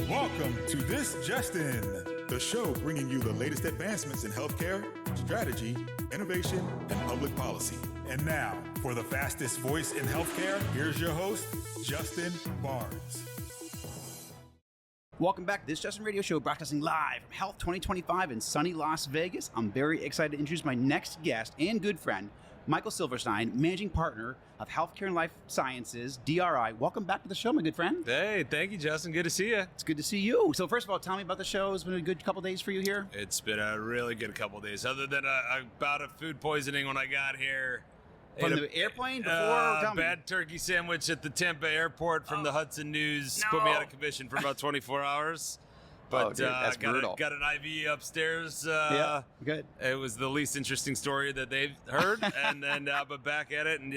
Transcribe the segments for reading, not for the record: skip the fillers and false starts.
Welcome to This Just In, the show bringing you the latest advancements in healthcare, strategy, innovation, and public policy. And now, for the fastest voice in healthcare, here's your host, Justin Barnes. Welcome back to This Just In Radio Show, broadcasting live from Health 2025 in sunny Las Vegas. I'm very excited to introduce my next guest and good friend, Michael Silverstein, Managing Partner of Healthcare and Life Sciences, DRI. Welcome back to the show, my good friend. Hey, thank you, Justin. Good to see you. It's good to see you. So first of all, tell me about the show. It's been a good couple days for you here? It's been a really good couple days, other than a bout of food poisoning when I got here. From the airplane before? Tell me. Bad turkey sandwich at the Tampa airport from the Hudson News. Put me out of commission for about 24 hours. But dude, that's brutal. Got an IV upstairs. Yeah, good. It was the least interesting story that they've heard. And then, but back at it. And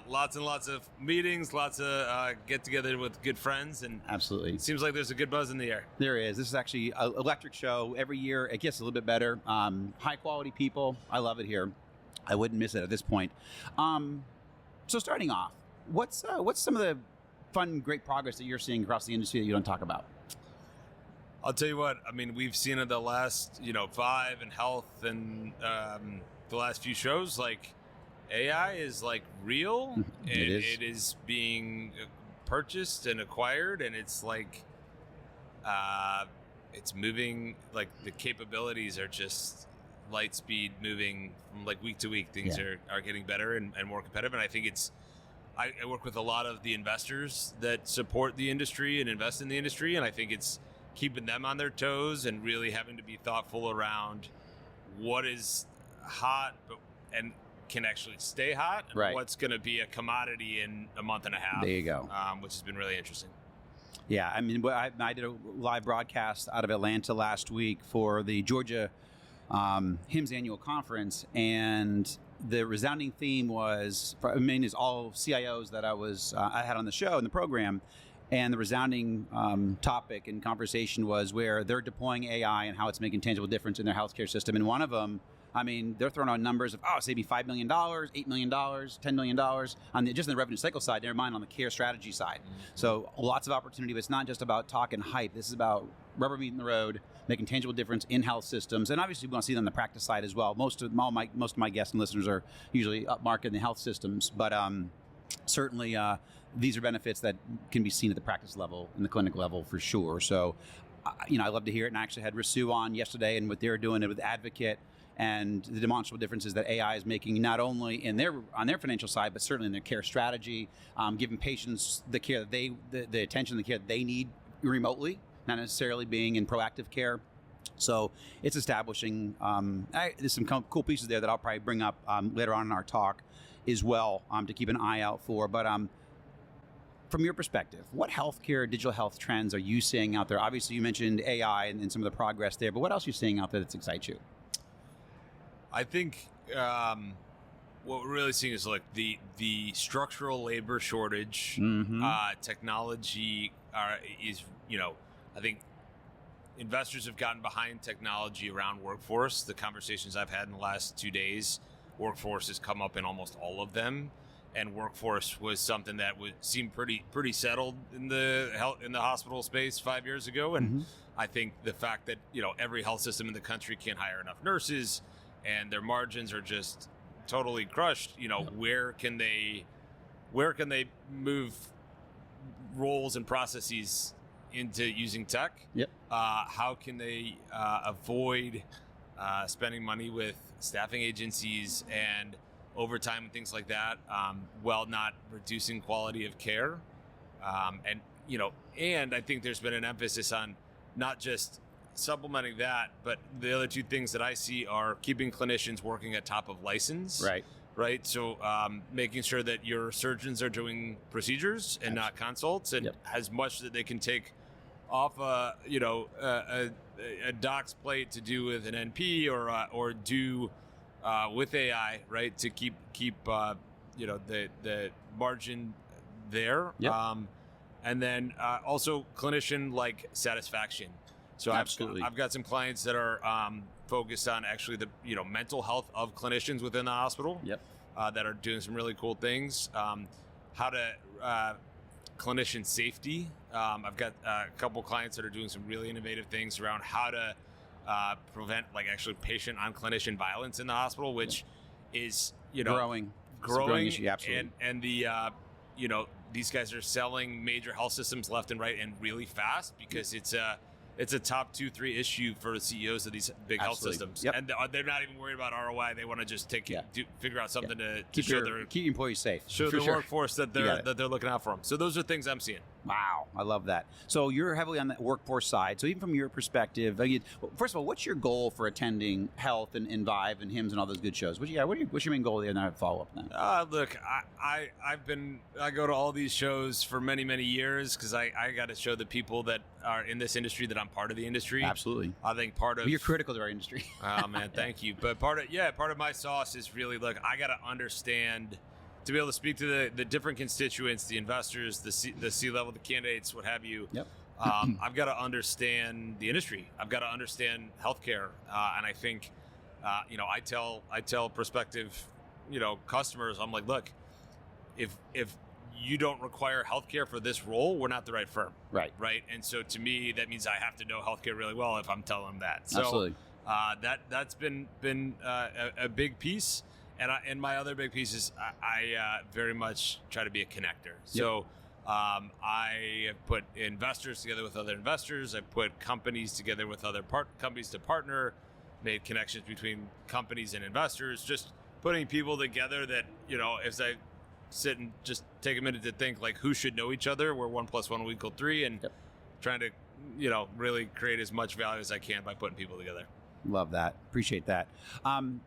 lots and lots of meetings, lots of get together with good friends. And absolutely. It seems like there's a good buzz in the air. There is. This is actually an electric show. Every year it gets a little bit better. High quality people. I love it here. I wouldn't miss it at this point. So starting off, what's some of the fun, great progress that you're seeing across the industry that you don't talk about? I'll tell you what, I mean, we've seen in the last, 5 in health and the last few shows, like AI is like real. It is being purchased and acquired, and it's like it's moving, like the capabilities are just light speed moving from like week to week. Things are getting better and more competitive. And I think I work with a lot of the investors that support the industry and invest in the industry. And I think it's keeping them on their toes and really having to be thoughtful around what is hot and can actually stay hot, and what's going to be a commodity in a month and a half. There you go. Which has been really interesting. Yeah, I mean, I did a live broadcast out of Atlanta last week for the Georgia HIMSS annual conference, and the resounding theme was, is all CIOs that I had on the show in the program, and the resounding topic and conversation was where they're deploying AI and how it's making tangible difference in their healthcare system. And one of them, I mean, they're throwing out numbers of, say, maybe $5 million, $8 million, $10 million on just in the revenue cycle side, never mind on the care strategy side. Mm-hmm. So lots of opportunity, but it's not just about talk and hype. This is about rubber meeting the road, making tangible difference in health systems. And obviously we want to see them on the practice side as well. Most of my guests and listeners are usually upmarket in the health systems, but certainly these are benefits that can be seen at the practice level and the clinic level for sure. So, I love to hear it. And I actually had Rasu on yesterday and what they're doing with Advocate and the demonstrable differences that AI is making, not only on their financial side, but certainly in their care strategy, giving patients the care that the attention, the care that they need remotely, not necessarily being in proactive care. So it's establishing, there's some cool pieces there that I'll probably bring up later on in our talk as well to keep an eye out for. But from your perspective, what healthcare, digital health trends are you seeing out there? Obviously, you mentioned AI and some of the progress there, but what else are you seeing out there that excites you? I think what we're really seeing is like the structural labor shortage, technology is, I think investors have gotten behind technology around workforce. The conversations I've had in the last 2 days, workforce has come up in almost all of them. And workforce was something that would seem pretty settled in the hospital space 5 years ago. And I think the fact that, every health system in the country can't hire enough nurses and their margins are just totally crushed, where can they move roles and processes into using tech? How can they avoid spending money with staffing agencies and overtime and things like that, while not reducing quality of care? And I think there's been an emphasis on not just supplementing that, but the other two things that I see are keeping clinicians working at top of license. Right. So making sure that your surgeons are doing procedures and not consults, and as much that they can take off a doc's plate to do with an NP or do with AI, right, to keep the margin there. And then also clinician like satisfaction. So I've got some clients that are focused on actually the mental health of clinicians within the hospital. That are doing some really cool things. How to clinician safety. I've got a couple clients that are doing some really innovative things around how to prevent like actually patient on clinician violence in the hospital, which is growing issue, absolutely. And the these guys are selling major health systems left and right and really fast because it's a top 2-3 issue for the CEOs of these big health systems. Yep. And they're not even worried about ROI. They want to just figure out something to keep your employees safe. Show the workforce that they're looking out for them. So those are things I'm seeing. Wow, I love that. So you're heavily on the workforce side. So even from your perspective, first of all, what's your goal for attending Health and Vive and HIMSS and all those good shows? What's your main goal there? And then I have follow up now. Look, I go to all these shows for many, many years because I got to show the people that are in this industry that I'm part of the industry. Absolutely. I think you're critical to our industry. Oh man, thank you. But part of my sauce is really, look, I got to understand, to be able to speak to the different constituents, the investors, the C-level, the candidates, what have you. Yep. I've got to understand the industry. I've got to understand healthcare, and I think, I tell prospective, customers, I'm like, look, if you don't require healthcare for this role, we're not the right firm. Right. Right. And so to me, that means I have to know healthcare really well if I'm telling them that. So, absolutely. That's been a big piece. And my other big piece is I very much try to be a connector. So I have put investors together with other investors. I put companies together with other companies to partner, made connections between companies and investors, just putting people together that, as I sit and just take a minute to think, like, who should know each other, where 1 + 1 = 3, and trying to, really create as much value as I can by putting people together. Love that. Appreciate that.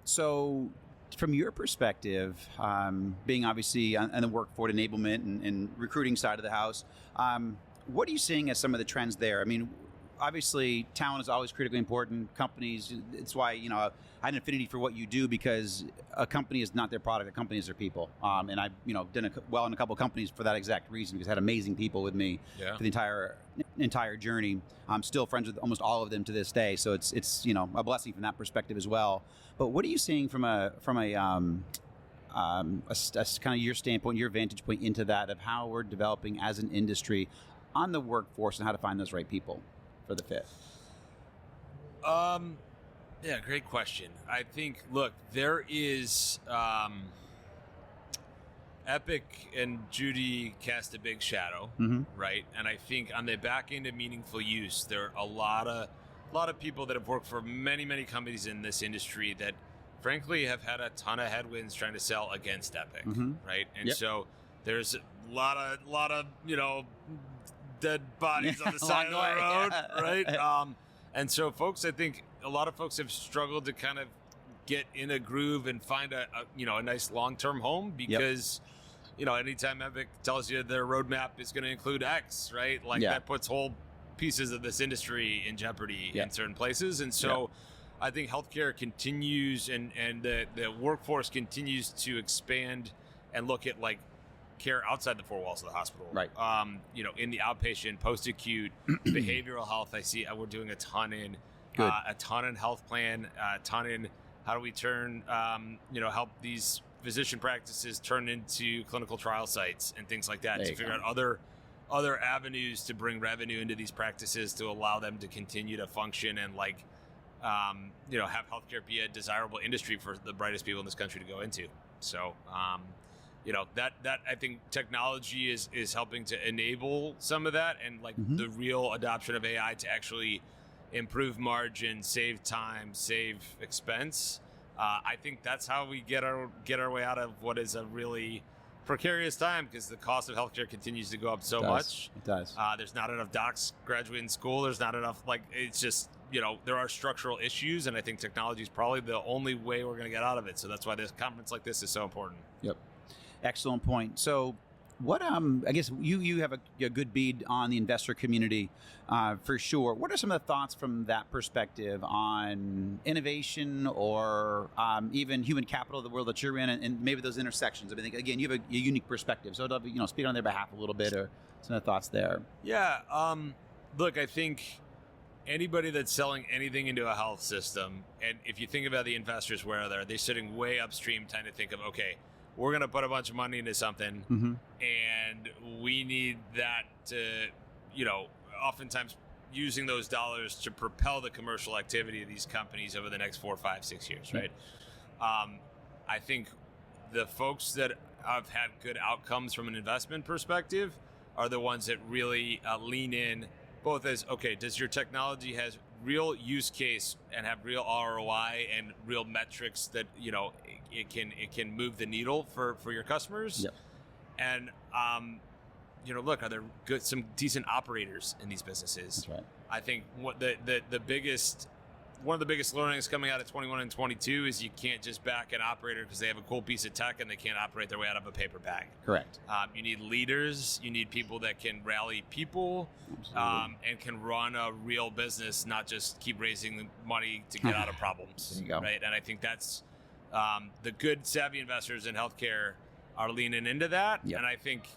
So from your perspective, being obviously on the workforce enablement and recruiting side of the house, what are you seeing as some of the trends there? I mean, obviously talent is always critically important. Companies, it's why, I had an affinity for what you do, because a company is not their product, a company is their people. And I've, done well in a couple of companies for that exact reason, because I had amazing people with me for the entire journey. I'm still friends with almost all of them to this day. So it's a blessing from that perspective as well. But what are you seeing from a kind of your standpoint, your vantage point into that, of how we're developing as an industry on the workforce and how to find those right people for the fit? Yeah, great question. I think, look, there is Epic and Judy cast a big shadow, right? And I think on the back end of meaningful use, there are a lot of people that have worked for many, many companies in this industry that frankly have had a ton of headwinds trying to sell against Epic, right? And so there's a lot of dead bodies on the side of the road, right? And so folks, I think a lot of folks have struggled to kind of get in a groove and find a nice long-term home, because anytime Epic tells you their roadmap is going to include X, right? Like that puts whole pieces of this industry in jeopardy in certain places. And so I think healthcare continues and the workforce continues to expand and look at like care outside the four walls of the hospital. Right. In the outpatient, post-acute, behavioral health, I see we're doing a ton in. A ton in health plan, a ton in how do we turn, help these physician practices turn into clinical trial sites and things like that, to figure out other avenues to bring revenue into these practices to allow them to continue to function and have healthcare be a desirable industry for the brightest people in this country to go into. So, that I think technology is helping to enable some of that, and the real adoption of AI to actually improve margin, save time, save expense. I think that's how we get our way out of what is a really precarious time, because the cost of healthcare continues to go up so much. It does. There's not enough docs graduating school. There's not enough, it's just, there are structural issues, and I think technology is probably the only way we're going to get out of it. So that's why this conference like this is so important. Yep. Excellent point. So what, I guess you have a good bead on the investor community, for sure. What are some of the thoughts from that perspective on innovation or even human capital, the world that you're in, and maybe those intersections? I mean, again, you have a unique perspective, so speak on their behalf a little bit, or some of the thoughts there. Yeah. Look, I think anybody that's selling anything into a health system, and if you think about the investors, where they're sitting way upstream trying to think of, okay, we're going to put a bunch of money into something, and we need that to, oftentimes using those dollars to propel the commercial activity of these companies over the next 4, 5, 6 years, right? I think the folks that have had good outcomes from an investment perspective are the ones that really lean in, both as, okay, does your technology has real use case and have real ROI and real metrics that, it can move the needle for your customers? Yep. And, look, are there some decent operators in these businesses? That's right. I think one of the biggest learnings coming out of 21 and 22 is you can't just back an operator because they have a cool piece of tech and they can't operate their way out of a paper bag. Correct. You need leaders. You need people that can rally people and can run a real business, not just keep raising money to get out of problems. There you go. Right? And I think that's the good, savvy investors in healthcare are leaning into that. Yep. And I think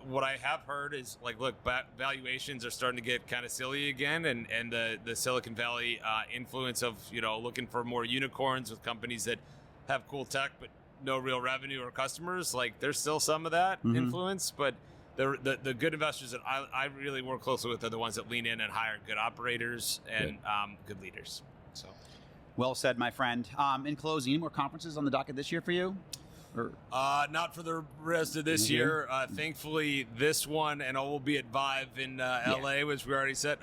what I have heard is like, look, valuations are starting to get kind of silly again, and the Silicon Valley influence of looking for more unicorns with companies that have cool tech but no real revenue or customers. Like, there's still some of that influence, but the good investors that I really work closely with are the ones that lean in and hire good operators and good leaders. So, well said, my friend. In closing, any more conferences on the docket this year for you? Not for the rest of this year. Thankfully, this one, and I will be at Vive in LA, which we already said,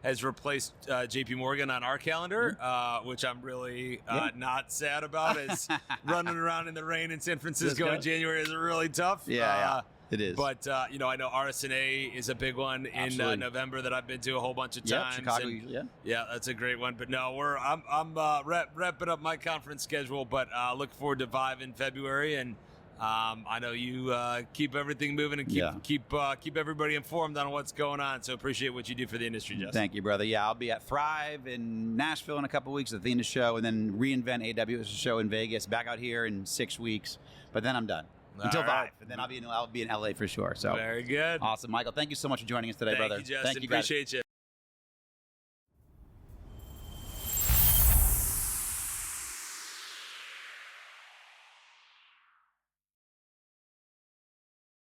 has replaced JP Morgan on our calendar, which I'm really not sad about. As running around in the rain in San Francisco in January is really tough. It is. But, I know RSNA is a big one in November that I've been to a whole bunch of times. Chicago usually, Yeah, that's a great one. But no, I'm wrapping up my conference schedule, but look forward to Vive in February. And I know you keep everything moving and keep everybody informed on what's going on. So appreciate what you do for the industry, Justin. Thank you, brother. Yeah, I'll be at Thrive in Nashville in a couple of weeks at the Athena show, and then reInvent AWS show in Vegas, back out here in 6 weeks. But then I'm done. Until Vive, and then I'll be in LA for sure. So very good. Awesome, Michael. Thank you so much for joining us today, brother. Thank you, Justin. Thank you, appreciate you.